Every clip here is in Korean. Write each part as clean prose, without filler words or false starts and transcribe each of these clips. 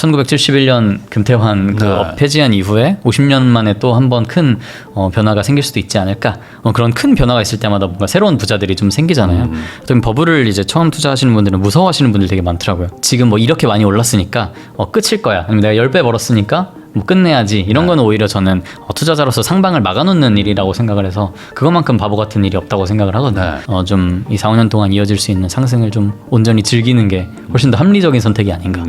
1971년 금태환 업 폐지한 이후에 50년 만에 또 한 번 큰 변화가 생길 수도 있지 않을까. 그런 큰 변화가 있을 때마다 뭔가 새로운 부자들이 좀 생기잖아요. 또 버블을 이제 처음 투자하시는 분들은 무서워하시는 분들 되게 많더라고요. 지금 뭐 이렇게 많이 올랐으니까 끝일 거야. 아니면 내가 10배 벌었으니까 뭐 끝내야지. 이런 건 오히려 저는 투자자로서 상방을 막아놓는 일이라고 생각을 해서 그것만큼 바보 같은 일이 없다고 생각을 하거든요. 좀 이 4, 5년 동안 이어질 수 있는 상승을 좀 온전히 즐기는 게 훨씬 더 합리적인 선택이 아닌가.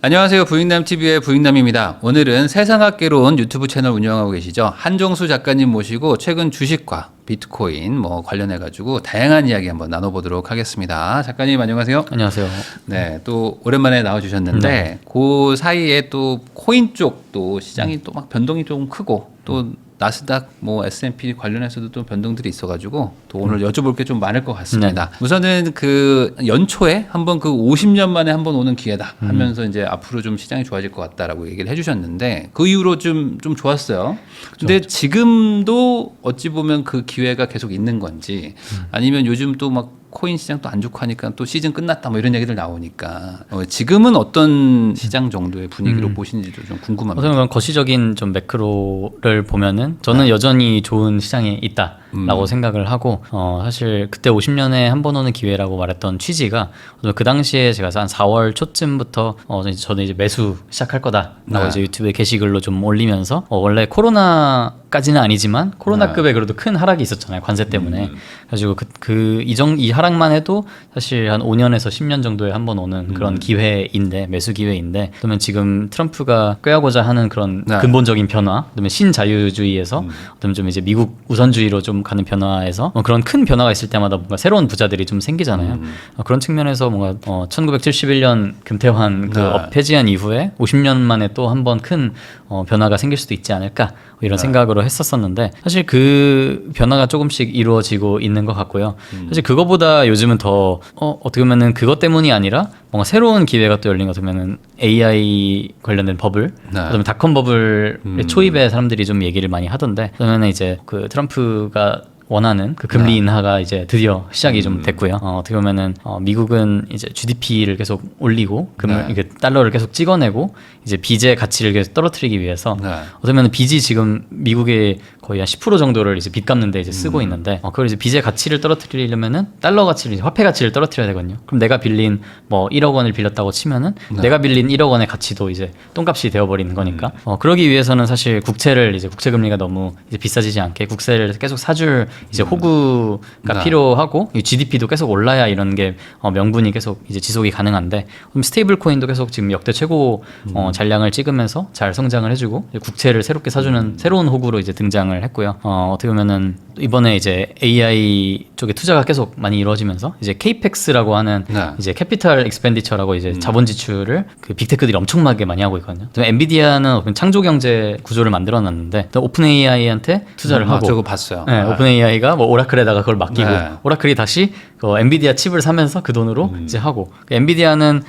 안녕하세요. 부익남TV의 부익남입니다. 오늘은 세상학개론 유튜브 채널 운영하고 계시죠. 한종수 작가님 모시고 최근 주식과 비트코인 관련해가지고 다양한 이야기 한번 나눠보도록 하겠습니다. 작가님 안녕하세요. 안녕하세요. 네, 또 오랜만에 나와주셨는데 그 사이에 또 코인 쪽도 시장이 또 막 변동이 좀 크고 또 나스닥 S&P 관련해서도 또 변동들이 있어가지고 또 오늘 여쭤볼 게 좀 많을 것 같습니다. 우선은 그 연초에 한번 그 50년 만에 한번 오는 기회다 하면서 이제 앞으로 좀 시장이 좋아질 것 같다라고 얘기를 해주셨는데 그 이후로 좀 좋았어요. 근데 지금도 어찌 보면 그 기회가 계속 있는 건지 아니면 요즘 또 막 코인 시장 또 안 좋고 하니까 또 시즌 끝났다 이런 얘기들 나오니까 지금은 어떤 시장 정도의 분위기로 보시는지도 좀 궁금합니다. 우선 거시적인 좀 매크로를 보면은 저는 여전히 좋은 시장에 있다라고 생각을 하고 사실 그때 50년에 한 번 오는 기회라고 말했던 취지가 그 당시에 제가 한 4월 초쯤부터 저는 이제 매수 시작할 거다라고 이제 유튜브에 게시글로 좀 올리면서 원래 코로나까지는 아니지만 코로나급의 그래도 큰 하락이 있었잖아요. 관세 때문에. 그래가지고 이 하락만 해도 사실 한 5년에서 10년 정도에 한 번 오는 그런 기회인데 매수 기회인데 그러면 지금 트럼프가 꾀하고자 하는 그런 근본적인 변화, 그다음에 신자유주의에서 그다음에 좀 이제 미국 우선주의로 좀 가는 변화에서 그런 큰 변화가 있을 때마다 뭔가 새로운 부자들이 좀 생기잖아요. 그런 측면에서 뭔가 1971년 금태환 업 폐지한 이후에 50년 만에 또 한 번 큰 변화가 생길 수도 있지 않을까 이런 생각으로 했었었는데 사실 그 변화가 조금씩 이루어지고 있는 것 같고요. 사실 그거보다 요즘은 더 어떻게 보면은 그것 때문이 아니라 뭔가 새로운 기회가 또 열린 것 같으면은 AI 관련된 버블, 그다음에 닷컴 버블의 초입에 사람들이 좀 얘기를 많이 하던데 그러면 이제 그 트럼프가 원하는 그 금리 인하가 이제 드디어 시작이 좀 됐고요. 어떻게 보면은 미국은 이제 GDP를 계속 올리고 이게 달러를 계속 찍어내고 이제 빚의 가치를 계속 떨어뜨리기 위해서 어떻게 보면 빚이 지금 미국의 거의 한 10% 정도를 이제 빚 갚는데 이제 쓰고 있는데 그걸 이제 빚의 가치를 떨어뜨리려면은 달러 가치를 화폐 가치를 떨어뜨려야 되거든요. 그럼 내가 빌린 1억 원을 빌렸다고 치면은 내가 빌린 1억 원의 가치도 이제 똥값이 되어버리는 거니까 그러기 위해서는 사실 국채를 이제 국채 금리가 너무 이제 비싸지지 않게 국세를 계속 사줄 이제 호구가 필요하고 GDP도 계속 올라야 이런 게 명분이 계속 이제 지속이 가능한데 그럼 스테이블 코인도 계속 지금 역대 최고 잔량을 찍으면서 잘 성장을 해주고 국채를 새롭게 사주는 새로운 호구로 이제 등장을 했고요. 어떻게 보면은 이번에 이제 AI 쪽에 투자가 계속 많이 이루어지면서 이제 CAPEX라고 하는 이제 캐피탈 익스펜디처라고 이제 자본 지출을 그 빅테크들이 엄청나게 많이 하고 있거든요. 엔비디아는 창조 경제 구조를 만들어 놨는데 오픈 AI한테 투자를 하고 저거 봤어요. 네, 오픈 AI가 오라클에다가 그걸 맡기고 오라클이 다시 그 엔비디아 칩을 사면서 그 돈으로 이제 하고 엔비디아는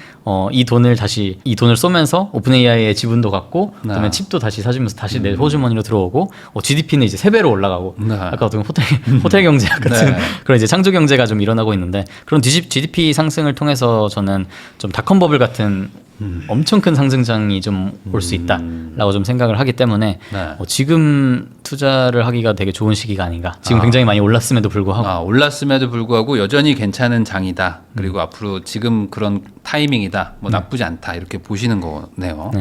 이 돈을 쏘면서 오픈 AI의 지분도 갖고 그다음에 칩도 다시 사주면서 다시 내 호주머니로 들어오고 GDP는 이제 3배로 올라가고 아까 어떤 호텔 경제 같은 그런 이제 창조 경제가 좀 일어나고 있는데 그런 GDP 상승을 통해서 저는 좀 닷컴 버블 같은 엄청 큰 상승장이 좀 올 수 있다라고 좀 생각을 하기 때문에 지금 투자를 하기가 되게 좋은 시기가 아닌가. 지금 굉장히 많이 올랐음에도 불구하고 여전히 괜찮은 장이다. 그리고 앞으로 지금 그런 타이밍이다. 나쁘지 않다. 이렇게 보시는 거네요.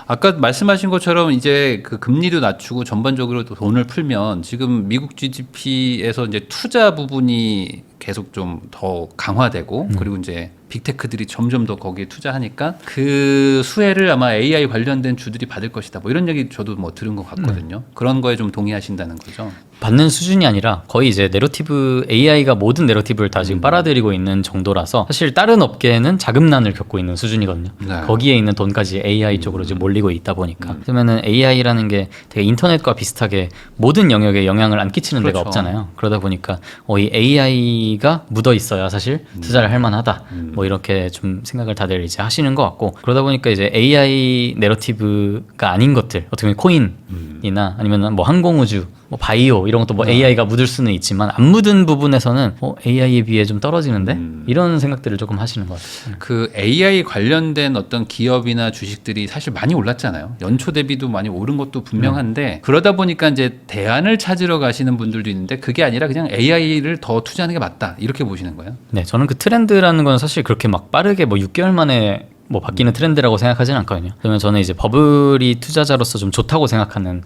아까 말씀하신 것처럼 이제 그 금리도 낮추고 전반적으로 또 돈을 풀면 지금 미국 GDP에서 이제 투자 부분이 계속 좀 더 강화되고 그리고 이제 빅테크들이 점점 더 거기에 투자하니까 그 수혜를 아마 AI 관련된 주들이 받을 것이다. 이런 얘기 저도 들은 것 같거든요. 그런 거에 좀 동의하신다는 거죠. 받는 수준이 아니라 거의 이제 내러티브 AI가 모든 내러티브를 다 지금 빨아들이고 있는 정도라서 사실 다른 업계는 자금난을 겪고 있는 수준이거든요. 거기에 있는 돈까지 AI 쪽으로 이제 몰리고 있다 보니까 그러면은 AI라는 게 되게 인터넷과 비슷하게 모든 영역에 영향을 안 끼치는 데가 없잖아요. 그러다 보니까 이 AI가 묻어 있어야 사실 투자를 할 만하다. 이렇게 좀 생각을 다들 이제 하시는 것 같고 그러다 보니까 이제 AI 내러티브가 아닌 것들 어떻게 보면 코인이나 아니면 항공우주 뭐 바이오 이런 것도 뭐 AI가 묻을 수는 있지만 안 묻은 부분에서는 AI에 비해 좀 떨어지는데 이런 생각들을 조금 하시는 것 같아요. 그 AI 관련된 어떤 기업이나 주식들이 사실 많이 올랐잖아요. 연초 대비도 많이 오른 것도 분명한데 그러다 보니까 이제 대안을 찾으러 가시는 분들도 있는데 그게 아니라 그냥 AI를 더 투자하는 게 맞다 이렇게 보시는 거예요. 네, 저는 그 트렌드라는 건 사실 그렇게 막 빠르게 뭐 6개월 만에 뭐 바뀌는 트렌드라고 생각하지는 않거든요. 그러면 저는 이제 버블이 투자자로서 좀 좋다고 생각하는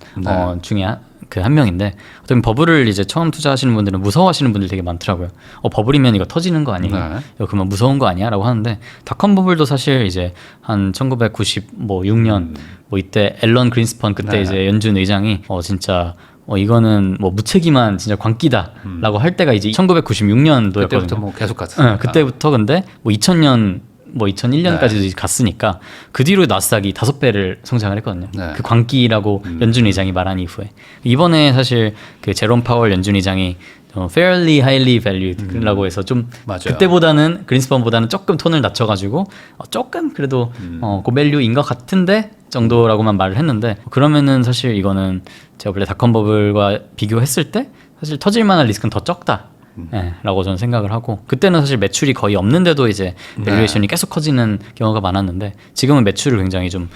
중에 한 명인데 어떻게 보면 버블을 이제 처음 투자하시는 분들은 무서워하시는 분들 되게 많더라고요. 버블이면 이거 터지는 거 아니에요? 이거 그만 무서운 거 아니야? 라고 하는데 닷컴 버블도 사실 이제 한 1996년 뭐 이때 앨런 그린스펀 그때 이제 연준 의장이 진짜 이거는 뭐 무책임한 진짜 광기다라고 할 때가 이제 1996년도였거든요. 그때부터 뭐 계속 갔어요. 네, 그때부터 근데 뭐 2000년 뭐 2001년까지도 갔으니까 그 뒤로 나스닥이 5배를 성장을 했거든요. 그 광기라고 연준 의장이 말한 이후에 이번에 사실 그 제롬 파월 연준 의장이 fairly highly valued라고 해서 좀 맞아요. 그때보다는 그린스펀보다는 조금 톤을 낮춰가지고 조금 그래도 고밸류인 것 같은데 정도라고만 말을 했는데 그러면은 사실 이거는 제가 원래 닷컴 버블과 비교했을 때 사실 터질 만한 리스크는 더 적다. 네, 라고 저는 생각을 하고 그때는 사실 매출이 거의 없는데도 이제 밸류에이션이 계속 커지는 경우가 많았는데 지금은 매출을 굉장히 좀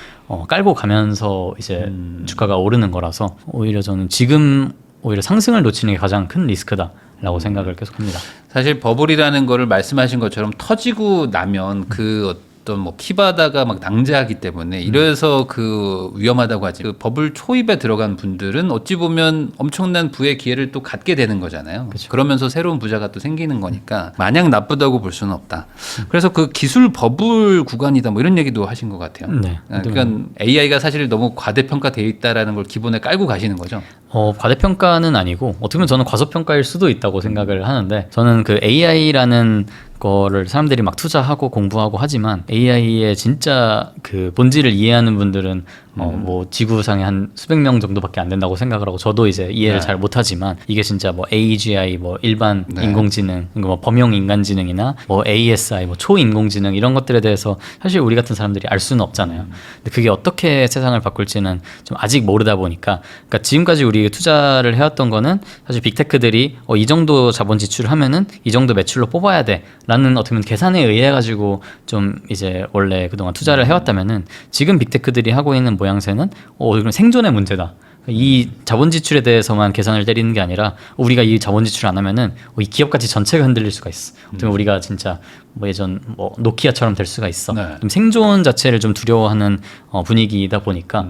깔고 가면서 이제 주가가 오르는 거라서 오히려 저는 지금 오히려 상승을 놓치는 게 가장 큰 리스크다라고 생각을 계속합니다. 사실 버블이라는 거를 말씀하신 것처럼 터지고 나면 그 어떤 뭐 피바다가 막 낭자하기 때문에 이래서 그 위험하다고 하지. 그 버블 초입에 들어간 분들은 어찌 보면 엄청난 부의 기회를 또 갖게 되는 거잖아요. 그쵸. 그러면서 새로운 부자가 또 생기는 거니까 마냥 나쁘다고 볼 수는 없다. 그래서 그 기술 버블 구간이다 뭐 이런 얘기도 하신 것 같아요. 네. 그러니까 AI가 사실 너무 과대평가돼 있다라는 걸 기본에 깔고 가시는 거죠. 과대평가는 아니고 어떻게 보면 저는 과소평가일 수도 있다고 생각을 하는데 저는 그 AI라는 거를 사람들이 막 투자하고 공부하고 하지만 AI의 진짜 그 본질을 이해하는 분들은 뭐 지구상에 한 수백 명 정도밖에 안 된다고 생각을 하고 저도 이제 이해를 잘 못하지만 이게 진짜 뭐 AGI 뭐 일반 인공지능 뭐 범용 인간지능이나 뭐 ASI 뭐 초인공지능 이런 것들에 대해서 사실 우리 같은 사람들이 알 수는 없잖아요. 근데 그게 어떻게 세상을 바꿀지는 좀 아직 모르다 보니까 그러니까 지금까지 우리 투자를 해왔던 거는 사실 빅테크들이 이 정도 자본 지출을 하면은 이 정도 매출로 뽑아야 돼라는 어떻게 보면 계산에 의해 가지고 좀 이제 원래 그동안 투자를 해왔다면은 지금 빅테크들이 하고 있는 모양새는 그럼 생존의 문제다. 이 자본 지출에 대해서만 계산을 때리는 게 아니라 우리가 이 자본 지출을 안 하면은 이 기업 가치 전체가 흔들릴 수가 있어. 어쩌면 우리가 진짜 뭐 예전 뭐 노키아처럼 될 수가 있어. 좀 생존 자체를 좀 두려워하는 분위기이다 보니까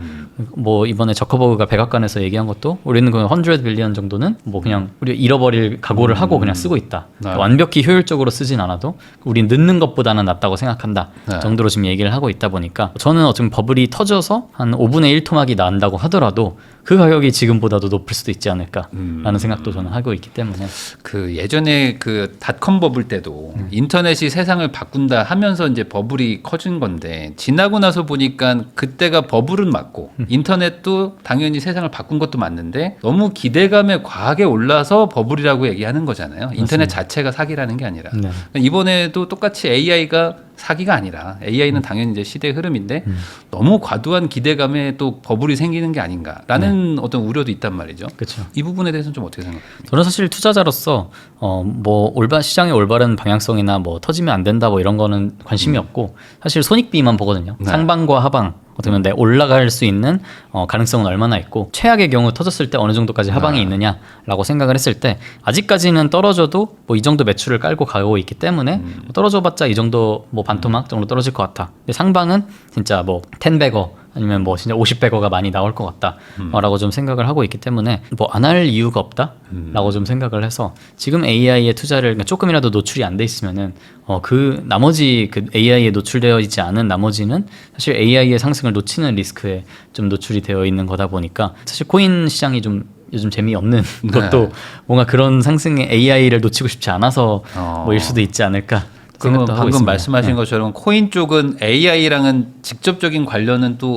뭐 이번에 저커버그가 백악관에서 얘기한 것도 우리는 그 100 빌리언 정도는 뭐 그냥 우리 잃어버릴 각오를 하고 그냥 쓰고 있다. 완벽히 효율적으로 쓰진 않아도 우리 늦는 것보다는 낫다고 생각한다. 정도로 지금 얘기를 하고 있다 보니까 저는 어쩌면 버블이 터져서 한 5분의 1 토막이 난다고 하더라도 그 가격이 지금보다도 높을 수도 있지 않을까라는 생각도 저는 하고 있기 때문에 그 예전에 그 닷컴 버블 때도 인터넷이 세상을 바꾼다 하면서 이제 버블이 커진 건데 지나고 나서 보니까 그때가 버블은 맞고 인터넷도 당연히 세상을 바꾼 것도 맞는데 너무 기대감에 과하게 올라서 버블이라고 얘기하는 거잖아요. 인터넷 자체가 사기라는 게 아니라 이번에도 똑같이 AI가 사기가 아니라 AI는 당연히 이제 시대의 흐름인데 너무 과도한 기대감에 또 버블이 생기는 게 아닌가라는 어떤 우려도 있단 말이죠. 그렇죠. 이 부분에 대해서는 좀 어떻게 생각하십니까? 저는 사실 투자자로서 뭐 시장의 올바른 방향성이나 뭐 터지면 안 된다 뭐 이런 거는 관심이 없고 사실 손익비만 보거든요. 상방과 하방 어떻게 보면 올라갈 수 있는 가능성은 얼마나 있고 최악의 경우 터졌을 때 어느 정도까지 하방이 있느냐라고 생각을 했을 때 아직까지는 떨어져도 뭐 이 정도 매출을 깔고 가고 있기 때문에 떨어져봤자 이 정도 뭐 반토막 정도 떨어질 것 같아. 근데 상방은 진짜 뭐 10배거 아니면 뭐 진짜 50배거가 많이 나올 것 같다라고 좀 생각을 하고 있기 때문에 뭐 안 할 이유가 없다라고 좀 생각을 해서 지금 AI의 투자를 그러니까 조금이라도 노출이 안 돼 있으면은 그 나머지 그 AI에 노출되어 있지 않은 나머지는 사실 AI의 상승을 놓치는 리스크에 좀 노출이 되어 있는 거다 보니까 사실 코인 시장이 좀 요즘 재미없는 것도 뭔가 그런 상승에 AI를 놓치고 싶지 않아서 뭐일 수도 있지 않을까. 그러면 방금 있습니다. 말씀하신 것처럼 코인 쪽은 AI랑은 직접적인 관련은 또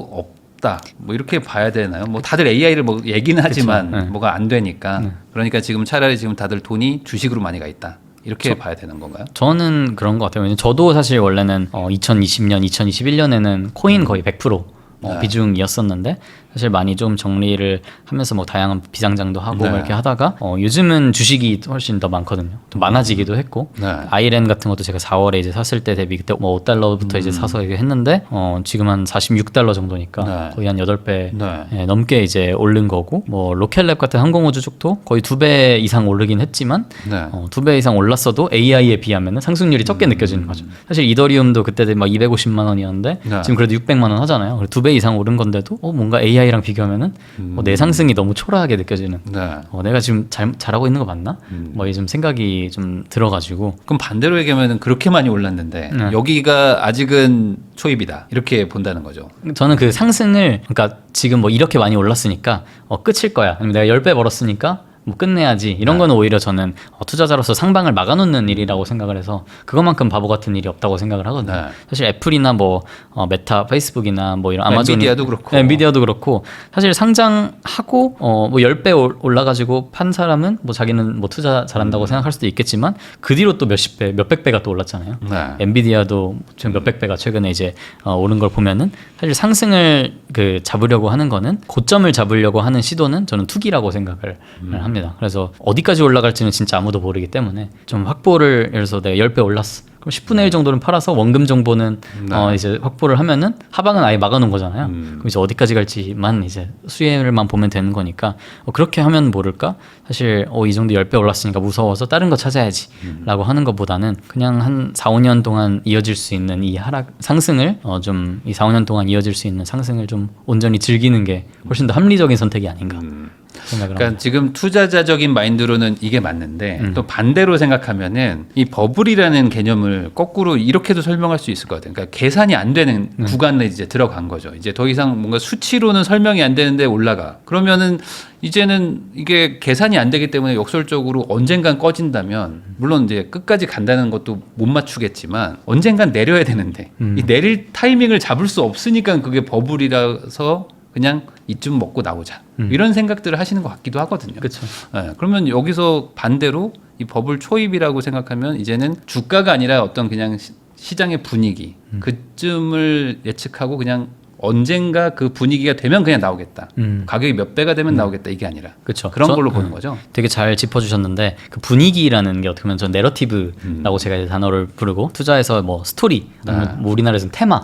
없다. 뭐 이렇게 봐야 되나요? 뭐 다들 AI를 뭐 얘기는 하지만 뭐가 안 되니까. 그러니까 지금 차라리 지금 다들 돈이 주식으로 많이 가 있다. 이렇게 봐야 되는 건가요? 저는 그런 것 같아요. 왜냐면 저도 사실 원래는 2020년, 2021년에는 코인 거의 100% 비중이었었는데 사실 많이 좀 정리를 하면서 뭐 다양한 비상장도 하고 네. 뭐 이렇게 하다가 요즘은 주식이 훨씬 더 많거든요. 좀 많아지기도 했고 네. 아이랜 같은 것도 제가 4월에 이제 샀을 때 대비 그때 뭐 $5부터 이제 사서 이게 했는데 지금 한 $46 정도니까 네. 거의 한 8배 네. 예, 넘게 이제 오른 거고 뭐 로켓랩 같은 항공우주 쪽도 거의 2배 이상 오르긴 했지만 네. 2배 이상 올랐어도 AI에 비하면 상승률이 적게 느껴지는 거죠. 사실 이더리움도 그때 막 250만 원이었는데 네. 지금 그래도 600만 원 하잖아요. 2배 이상 오른 건데도 뭔가 AI랑 비교하면은 내 상승이 너무 초라하게 느껴지는. 네. 내가 지금 잘하고 있는 거 맞나? 뭐 이 좀 생각이 좀 들어가지고 그럼 반대로 얘기하면 그렇게 많이 올랐는데 네. 여기가 아직은 초입이다 이렇게 본다는 거죠. 저는 그 상승을 그러니까 지금 뭐 이렇게 많이 올랐으니까 끝일 거야. 아니면 내가 10배 벌었으니까 뭐 끝내야지 이런 거는 오히려 저는 투자자로서 상방을 막아놓는 일이라고 생각을 해서 그것만큼 바보 같은 일이 없다고 생각을 하거든요. 네. 사실 애플이나 뭐 메타, 페이스북이나 뭐 이런 아마존, 엔비디아도 그렇고. 네, 엔비디아도 그렇고 사실 상장하고 뭐 10배 올라가지고 판 사람은 뭐 자기는 뭐 투자 잘한다고 생각할 수도 있겠지만 그 뒤로 또 몇십 배, 몇백 배가 또 올랐잖아요. 네. 엔비디아도 지금 몇백 배가 최근에 이제 오른 걸 보면은 사실 상승을 그 잡으려고 하는 거는 고점을 잡으려고 하는 시도는 저는 투기라고 생각을 합니다. 그래서 어디까지 올라갈지는 진짜 아무도 모르기 때문에 좀 확보를 예를 들어서 내가 10배 올랐어. 그럼 10분의 1 정도는 팔아서 원금 정보는 네. 이제 확보를 하면은 하방은 아예 막아놓은 거잖아요. 그럼 이제 어디까지 갈지만 이제 수혜를만 보면 되는 거니까 그렇게 하면 모를까? 사실 이 정도 10배 올랐으니까 무서워서 다른 거 찾아야지라고 하는 것보다는 그냥 한 4, 5년 동안 이어질 수 있는 이 하락 상승을 좀 이 4, 5년 동안 이어질 수 있는 상승을 좀 온전히 즐기는 게 훨씬 더 합리적인 선택이 아닌가 생각을 그러니까 합니다. 지금 투자자적인 마인드로는 이게 맞는데 또 반대로 생각하면은 이 버블이라는 개념을 거꾸로 이렇게도 설명할 수 있을 것 같아요. 그러니까 계산이 안 되는 구간에 이제 들어간 거죠. 이제 더 이상 뭔가 수치로는 설명이 안 되는데 올라가. 그러면은 이제는 이게 계산이 안 되기 때문에 역설적으로 언젠간 꺼진다면 물론 이제 끝까지 간다는 것도 못 맞추겠지만 언젠간 내려야 되는데 이 내릴 타이밍을 잡을 수 없으니까 그게 버블이라서 그냥 이쯤 먹고 나오자 이런 생각들을 하시는 것 같기도 하거든요. 그렇죠. 네, 그러면 여기서 반대로 이 버블 초입이라고 생각하면 이제는 주가가 아니라 어떤 그냥 시장의 분위기 그쯤을 예측하고 그냥 언젠가 그 분위기가 되면 그냥 나오겠다. 가격이 몇 배가 되면 나오겠다 이게 아니라 그렇죠. 그런 걸로 보는 거죠. 되게 잘 짚어주셨는데 그 분위기라는 게 어떻게 보면 전 내러티브라고 제가 이제 단어를 부르고 투자에서 뭐 스토리 아니면 뭐 우리나라에서는 테마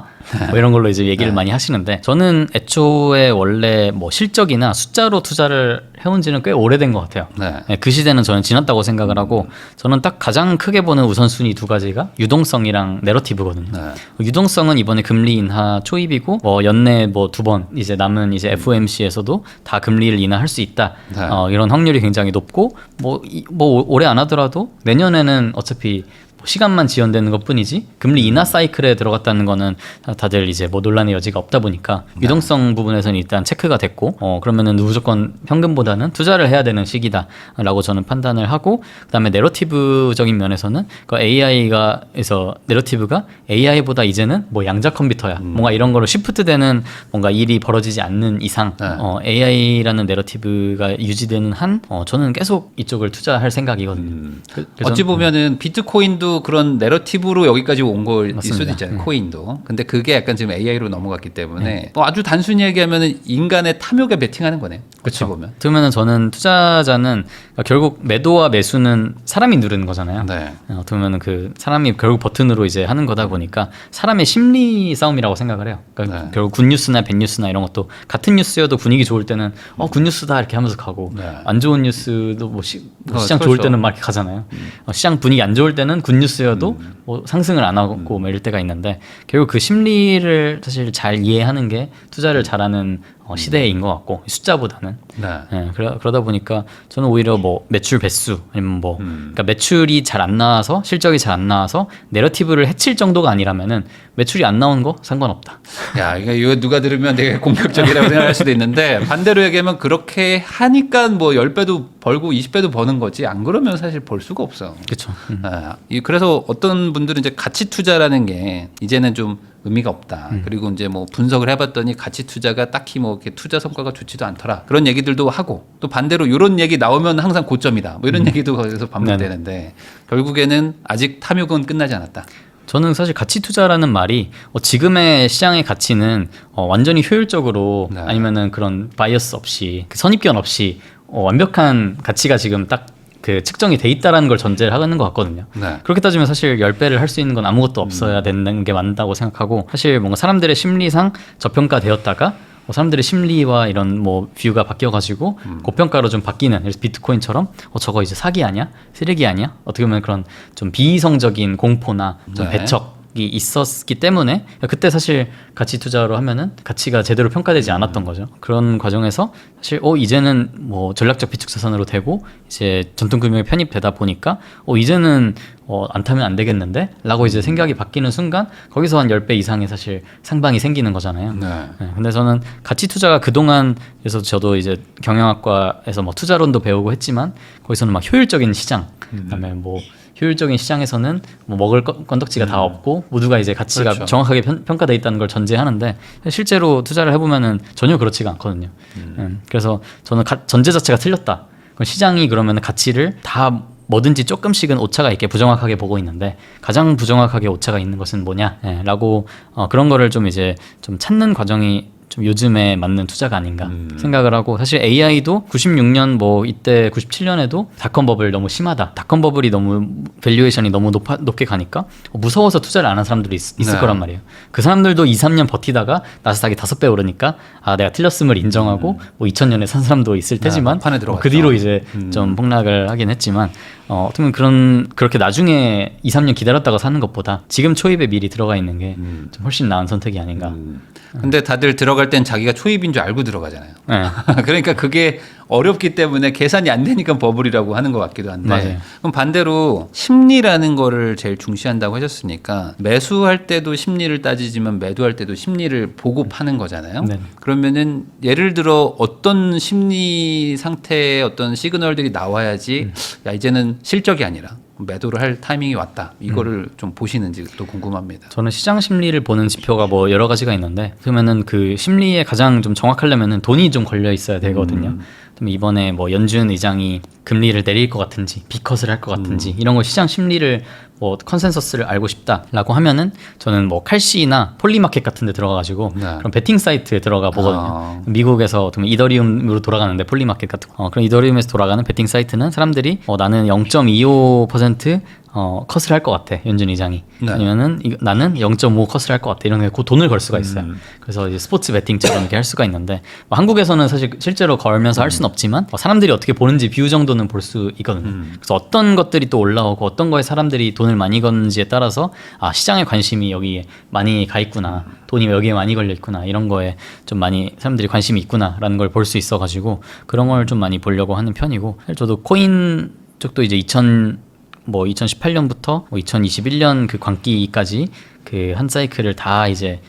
뭐 이런 걸로 이제 얘기를 많이 하시는데 저는 애초에 원래 뭐 실적이나 숫자로 투자를 해온 지는 꽤 오래된 것 같아요. 네. 그 시대는 저는 지났다고 생각을 하고 저는 딱 가장 크게 보는 우선순위 두 가지가 유동성이랑 내러티브거든요. 네. 유동성은 이번에 금리 인하 초입이고 연내 뭐 2번 이제 남은 이제 FOMC에서도 다 금리를 인하할 수 있다. 네. 이런 확률이 굉장히 높고 뭐 올해 안 하더라도 내년에는 어차피 시간만 지연되는 것뿐이지 금리 인하 사이클에 들어갔다는 거는 다들 이제 뭐 논란의 여지가 없다 보니까 유동성 부분에서는 일단 체크가 됐고 그러면은 무조건 현금보다는 투자를 해야 되는 시기다라고 저는 판단을 하고 그다음에 내러티브적인 면에서는 그 AI가에서 내러티브가 AI보다 이제는 뭐 양자 컴퓨터야 뭔가 이런 거로 시프트되는 뭔가 일이 벌어지지 않는 이상 AI라는 내러티브가 유지되는 한 저는 계속 이쪽을 투자할 생각이거든요. 그래서 어찌 보면은 비트코인도 그런 내러티브로 여기까지 온 거일 맞습니다. 수도 있잖아요. 코인도. 근데 그게 약간 지금 AI로 넘어갔기 때문에 뭐 아주 단순히 얘기하면은 인간의 탐욕에 베팅하는 거네요. 어찌 보면. 그러면은 저는 투자자는 결국 매도와 매수는 사람이 누르는 거잖아요. 네. 어떻게 보면은 그 사람이 결국 버튼으로 이제 하는 거다 보니까 사람의 심리 싸움이라고 생각을 해요. 그러니까 네. 결국 굿뉴스나 밴뉴스나 이런 것도 같은 뉴스여도 분위기 좋을 때는 굿뉴스다 이렇게 하면서 가고 네. 안 좋은 뉴스도 뭐 시장 그렇죠. 좋을 때는 막 이렇게 가잖아요. 시장 분위기 안 좋을 때는 굿뉴스여도 뭐 상승을 안 하고 뭐 이럴 때가 있는데 결국 그 심리를 사실 잘 이해하는 게 투자를 잘하는 시대인 것 같고 숫자보다는 네. 그러다 보니까 저는 오히려 뭐 매출 배수 아니면 뭐 그러니까 매출이 잘 안 나와서 실적이 잘 안 나와서 내러티브를 해칠 정도가 아니라면은 매출이 안 나온 거 상관없다. 야, 이거 누가 들으면 되게 공격적이라고 생각할 수도 있는데 반대로 얘기하면 그렇게 하니까 뭐 10배도 벌고 20배도 버는 거지 안 그러면 사실 벌 수가 없어. 그렇죠. 그래서 어떤 분들은 이제 가치 투자라는 게 이제는 좀 의미가 없다. 그리고 이제 뭐 분석을 해봤더니 가치 투자가 딱히 뭐 이렇게 투자 성과가 좋지도 않더라. 그런 얘기들도 하고 또 반대로 이런 얘기 나오면 항상 고점이다. 뭐 이런 얘기도 거기서 반복되는데 결국에는 아직 탐욕은 끝나지 않았다. 저는 사실 가치 투자라는 말이 지금의 시장의 가치는 완전히 효율적으로 네. 아니면은 그런 바이어스 없이 그 선입견 없이 완벽한 가치가 지금 딱 그 측정이 돼 있다라는 걸 전제를 하는 것 같거든요. 네. 그렇게 따지면 사실 10배를 할 수 있는 건 아무것도 없어야 되는 게 맞다고 생각하고 사실 뭔가 사람들의 심리상 저평가되었다가 사람들의 심리와 이런 뭐 뷰가 바뀌어가지고 고평가로 좀 바뀌는 그래서 비트코인처럼 저거 이제 사기 아니야? 쓰레기 아니야? 어떻게 보면 그런 좀 비이성적인 공포나 좀 네. 배척이 있었기 때문에 그때 사실 가치 투자로 하면은 가치가 제대로 평가되지 않았던 거죠. 그런 과정에서 사실 이제는 뭐 전략적 비축 자산으로 되고 이제 전통금융에 편입되다 보니까 이제는 안 타면 안 되겠는데? 라고 이제 생각이 바뀌는 순간 거기서 한 10배 이상의 사실 상방이 생기는 거잖아요. 네. 네, 근데 저는 가치 투자가 그동안 그래서 저도 이제 경영학과에서 뭐 투자론도 배우고 했지만 거기서는 막 효율적인 시장 그다음에 뭐 효율적인 시장에서는 뭐 먹을 건덕지가 다 없고 모두가 이제 가치가 그렇죠. 정확하게 평가돼 있다는 걸 전제하는데 실제로 투자를 해보면은 전혀 그렇지가 않거든요. 그래서 저는 전제 자체가 틀렸다. 그럼 시장이 그러면 가치를 다 뭐든지 조금씩은 오차가 있게 부정확하게 보고 있는데 가장 부정확하게 오차가 있는 것은 뭐냐? 라고 그런 거를 좀 이제 좀 찾는 과정이 좀 요즘에 맞는 투자가 아닌가 생각을 하고 사실 AI도 96년 뭐 이때 97년에도 닷컴 버블 너무 심하다. 닷컴 버블이 너무 밸류에이션이 너무 높게 가니까 무서워서 투자를 안 한 사람들이 있을 네. 거란 말이에요. 그 사람들도 2, 3년 버티다가 나스닥이 5배 오르니까 내가 틀렸음을 인정하고 뭐 2000년에 산 사람도 있을 테지만 막판에 들어갔죠. 그 뒤로 이제 좀 폭락을 하긴 했지만 어떻게 보면 그렇게 나중에 2, 3년 기다렸다가 사는 것보다 지금 초입에 미리 들어가 있는 게 좀 훨씬 나은 선택이 아닌가. 근데 다들 들어갈 땐 자기가 초입인 줄 알고 들어가잖아요. 네. 그러니까 그게 어렵기 때문에 계산이 안 되니까 버블이라고 하는 것 같기도 한데 맞아요. 그럼 반대로 심리라는 거를 제일 중시한다고 하셨으니까 매수할 때도 심리를 따지지만 매도할 때도 심리를 보고 파는 거잖아요. 네. 그러면은 예를 들어 어떤 심리 상태의 어떤 시그널들이 나와야지 야 이제는 실적이 아니라 매도를 할 타이밍이 왔다. 이거를 좀 보시는지 또 궁금합니다. 저는 시장 심리를 보는 지표가 뭐 여러 가지가 있는데 그러면은 그 심리에 가장 좀 정확하려면은 돈이 좀 걸려 있어야 되거든요. 그럼 이번에 뭐 연준 의장이 금리를 내릴 것 같은지 비컷을 할 것 같은지 이런 거 시장 심리를 뭐 컨센서스를 알고 싶다라고 하면은 저는 뭐 칼시나 폴리마켓 같은 데 들어가가지고 네. 그런 베팅 사이트에 들어가 보거든요. 아. 미국에서 어떻게 보면 이더리움으로 돌아가는데 폴리마켓 같은 거 그런 이더리움에서 돌아가는 베팅 사이트는 사람들이 나는 0.25% 컷을 할 것 같아 연준 의장이 네. 아니면은 나는 0.5 컷을 할 것 같아 이런 게 그 돈을 걸 수가 있어요. 그래서 이제 스포츠 베팅처럼 이렇게 할 수가 있는데 뭐 한국에서는 사실 실제로 걸면서 할 수는 없지만 사람들이 어떻게 보는지 뷰 정도는 볼 수 있거든요. 그래서 어떤 것들이 또 올라오고 어떤 거에 사람들이 돈을 많이 걷는지에 따라서 시장의 관심이 여기에 많이 가 있구나 돈이 여기에 많이 걸려 있구나 이런 거에 좀 많이 사람들이 관심이 있구나라는 걸 볼 수 있어가지고 그런 걸 좀 많이 보려고 하는 편이고 사실 저도 코인 쪽도 이제 2018년부터 2021년 그 광기까지 그 한 사이클을 다 이제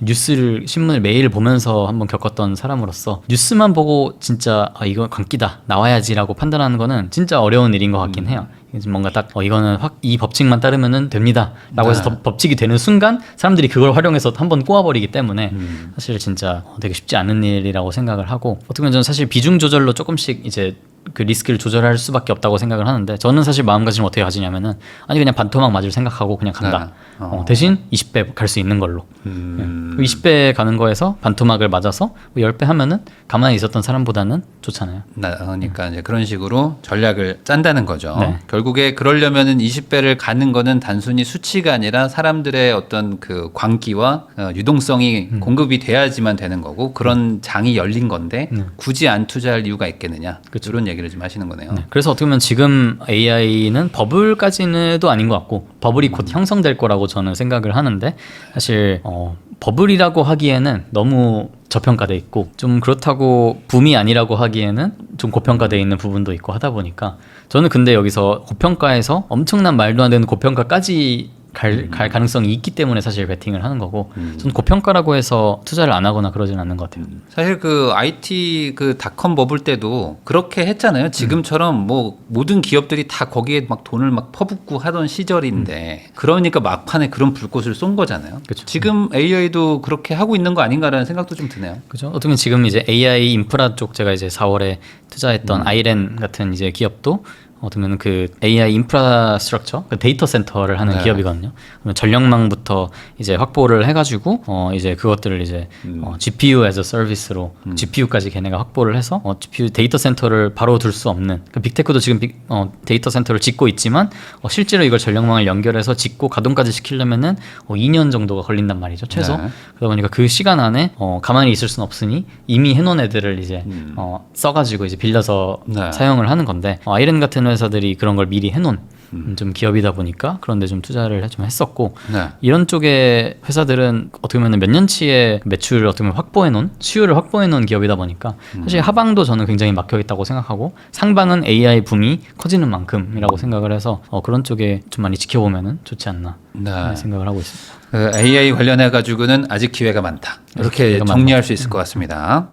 신문을 매일 보면서 한번 겪었던 사람으로서 뉴스만 보고 진짜 이거 광기다 나와야지라고 판단하는 거는 진짜 어려운 일인 것 같긴 해요. 뭔가 딱 이거는 이 법칙만 따르면 됩니다라고 해서 법칙이 되는 순간 사람들이 그걸 활용해서 한번 꼬아버리기 때문에 사실 진짜 되게 쉽지 않은 일이라고 생각을 하고 어떻게 보면 저는 사실 비중 조절로 조금씩 이제 그 리스크를 조절할 수밖에 없다고 생각을 하는데 저는 사실 마음가짐을 어떻게 가지냐면은 그냥 반토막 맞을 생각하고 그냥 간다. 대신 20배 갈 수 있는 걸로. 20배 가는 거에서 반토막을 맞아서 10배 하면은 가만히 있었던 사람보다는 좋잖아요. 그러니까 이제 그런 식으로 전략을 짠다는 거죠. 네. 결국에 그러려면은 20배를 가는 거는 단순히 수치가 아니라 사람들의 어떤 그 광기와 유동성이 공급이 돼야지만 되는 거고 그런 장이 열린 건데 굳이 안 투자할 이유가 있겠느냐. 그쵸. 이런 얘기를 좀 하시는 거네요. 네. 그래서 어떻게 보면 지금 AI는 버블까지는도 아닌 것 같고 버블이 곧 형성될 거라고 저는 생각을 하는데 사실 버블이라고 하기에는 너무 저평가돼 있고 좀 그렇다고 붐이 아니라고 하기에는 좀 고평가돼 있는 부분도 있고 하다 보니까 저는 근데 여기서 고평가에서 엄청난 말도 안 되는 고평가까지 갈 가능성이 있기 때문에 사실 베팅을 하는 거고 저는 고평가라고 해서 투자를 안 하거나 그러진 않는 것 같아요. 사실 그 IT 그 닷컴 버블 때도 그렇게 했잖아요. 지금처럼 뭐 모든 기업들이 다 거기에 막 돈을 막 퍼붓고 하던 시절인데 그러니까 막판에 그런 불꽃을 쏜 거잖아요. 그쵸. 지금 AI도 그렇게 하고 있는 거 아닌가라는 생각도 좀 드네요. 그죠? 어떻게 보면 지금 이제 AI 인프라 쪽 제가 이제 4월에 투자했던 아이렌 같은 이제 기업도 어떻게 보면 그 AI 인프라스트럭처, 그 데이터 센터를 하는 네. 기업이거든요. 그러면 전력망부터 이제 확보를 해가지고 이제 그것들을 이제 GPU as a service로 GPU까지 걔네가 확보를 해서 GPU 데이터 센터를 바로 둘 수 없는 그 빅테크도 지금 데이터 센터를 짓고 있지만 실제로 이걸 전력망을 연결해서 짓고 가동까지 시키려면은 2년 정도가 걸린단 말이죠 최소. 네. 그러다 보니까 그 시간 안에 가만히 있을 수는 없으니 이미 해놓은 애들을 이제 써가지고 이제 빌려서 네. 사용을 하는 건데 아이렌 같은 회사들이 그런 걸 미리 해놓은 좀 기업이다 보니까 그런데 좀 투자를 좀 했었고 네. 이런 쪽의 회사들은 어떻게 보면 몇 년치의 매출을 어떻게 보면 확보해 놓은 수요를 확보해 놓은 기업이다 보니까 사실 하방도 저는 굉장히 막혀 있다고 생각하고 상방은 AI 붐이 커지는 만큼이라고 생각을 해서 그런 쪽에 좀 많이 지켜보면은 좋지 않나 네. 생각을 하고 있습니다. 그 AI 관련해 가지고는 아직 기회가 많다. 이렇게 기회가 정리할 수 있을 것 같습니다.